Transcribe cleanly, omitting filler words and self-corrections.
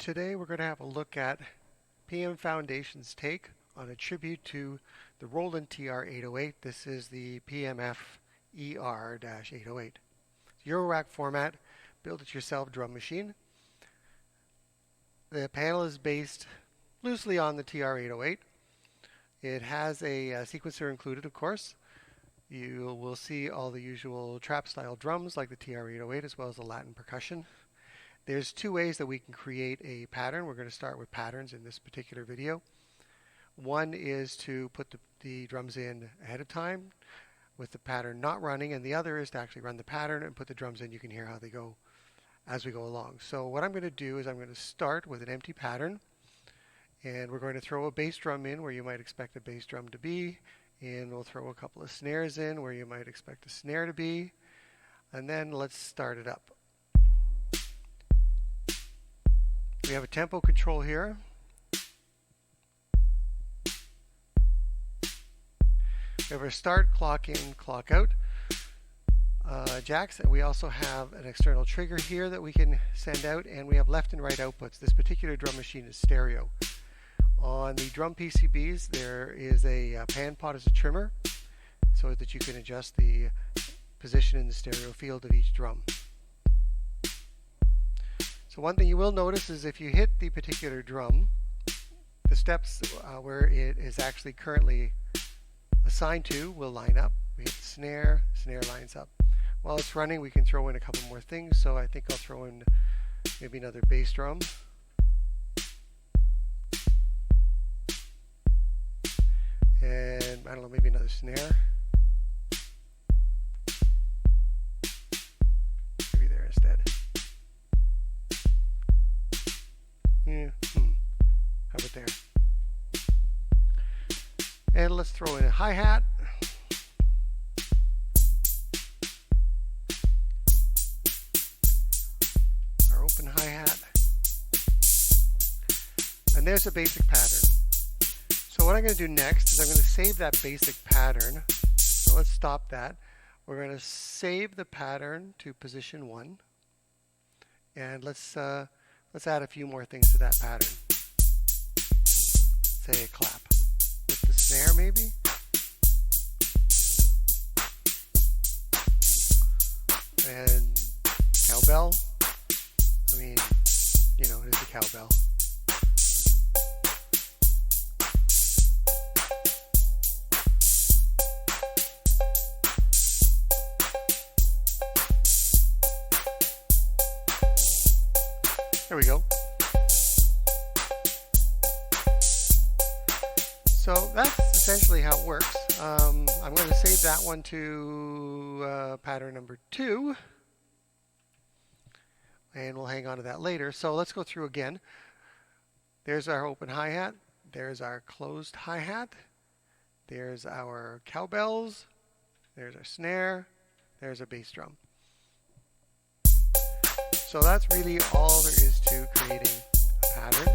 Today we're going to have a look at PM Foundation's take on a tribute to the Roland TR-808. This is the PMF ER-808. Eurorack format, build it yourself drum machine. The panel is based loosely on the TR-808. It has a sequencer included, of course. You will see all the usual trap style drums like the TR-808 as well as the Latin percussion. There's two ways that we can create a pattern. We're going to start with patterns in this particular video. One is to put the drums in ahead of time with the pattern not running, and the other is to actually run the pattern and put the drums in. You can hear how they go as we go along. So what I'm going to do is I'm going to start with an empty pattern, and we're going to throw a bass drum in where you might expect a bass drum to be, and we'll throw a couple of snares in where you might expect a snare to be, and then let's start it up. We have a tempo control here. We have our start, clock in, clock out jacks. We also have an external trigger here that we can send out, and we have left and right outputs. This particular drum machine is stereo. On the drum PCBs there is a pan pot as a trimmer so that you can adjust the position in the stereo field of each drum. So one thing you will notice is if you hit the particular drum, the steps where it is actually currently assigned to will line up. We hit the snare, snare lines up. While it's running, we can throw in a couple more things, so I think I'll throw in maybe another bass drum. And I don't know, maybe another snare. Maybe there instead. How about there? And let's throw in a hi-hat. Our open hi-hat. And there's a basic pattern. So what I'm going to do next is I'm going to save that basic pattern. So let's stop that. We're going to save the pattern to position 1. And let's add a few more things to that pattern. Say a clap with the snare maybe. And cowbell. I mean, you know, it is a cowbell. There we go. So that's essentially how it works. I'm going to save that one to pattern number 2. And we'll hang on to that later. So let's go through again. There's our open hi-hat. There's our closed hi-hat. There's our cowbells. There's our snare. There's our bass drum. So that's really all there is to creating a pattern.